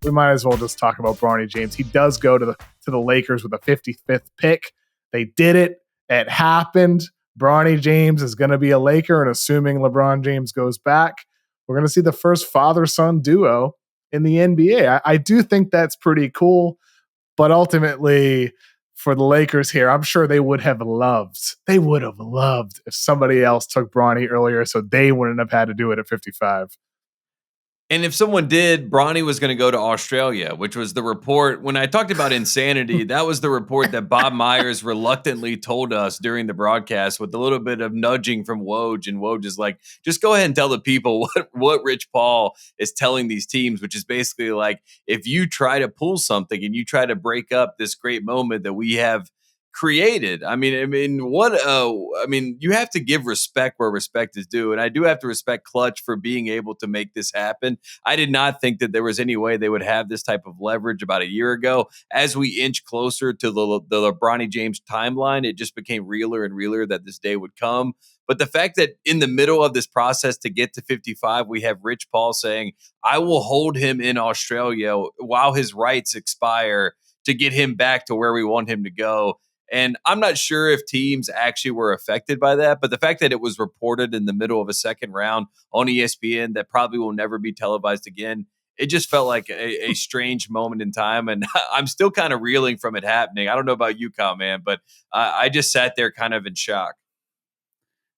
we might as well just talk about Bronny James. He does go to the Lakers with a 55th pick. They did it. It happened. Bronny James is going to be a Laker, and assuming LeBron James goes back, we're going to see the first father-son duo in the NBA. I do think that's pretty cool, but ultimately for the Lakers here, I'm sure they would have loved if somebody else took Bronny earlier so they wouldn't have had to do it at 55. And if someone did, Bronny was going to go to Australia, which was the report. When I talked about insanity, that was the report that Bob Myers reluctantly told us during the broadcast with a little bit of nudging from Woj. And Woj is like, just go ahead and tell the people what Rich Paul is telling these teams, which is basically like, if you try to pull something and you try to break up this great moment that we have created. I mean, you have to give respect where respect is due. And I do have to respect Clutch for being able to make this happen. I did not think that there was any way they would have this type of leverage about a year ago. As we inch closer to the Bronny James timeline, it just became realer and realer that this day would come. But the fact that in the middle of this process to get to 55, we have Rich Paul saying, I will hold him in Australia while his rights expire to get him back to where we want him to go. And I'm not sure if teams actually were affected by that, but the fact that it was reported in the middle of a second round on ESPN that probably will never be televised again, it just felt like a strange moment in time. And I'm still kind of reeling from it happening. I don't know about you, Kyle, man, but I just sat there kind of in shock.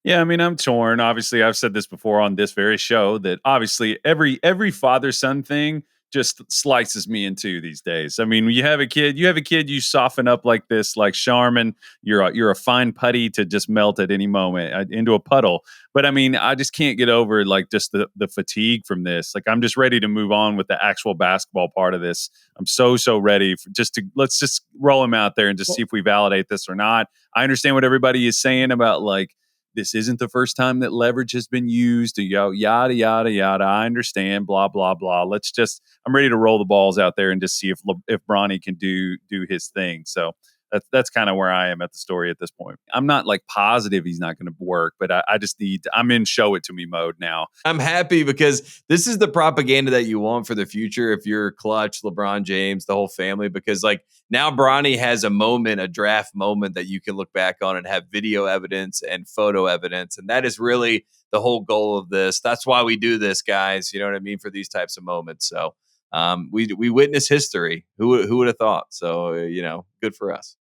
Yeah, I mean, I'm torn. Obviously, I've said this before on this very show that obviously every father-son thing just slices me in two these days. I mean, when you have a kid, you soften up like this, like Charmin. You're a fine putty to just melt at any moment into a puddle. But I mean, I just can't get over like just the fatigue from this. Like, I'm just ready to move on with the actual basketball part of this. I'm so ready for let's just roll him out there and just see if we validate this or not. I understand what everybody is saying about like, this isn't the first time that leverage has been used. Yada, yada, yada. I understand, blah, blah, blah. I'm ready to roll the balls out there and just see if Bronny can do his thing. So that's kind of where I am at the story at this point. I'm not like positive he's not going to work, but I'm in show it to me mode now. I'm happy because this is the propaganda that you want for the future. If you're Clutch, LeBron James, the whole family, because like now Bronny has a draft moment that you can look back on and have video evidence and photo evidence. And that is really the whole goal of this. That's why we do this, guys. You know what I mean? For these types of moments. So we witness history. Who would have thought? So, good for us.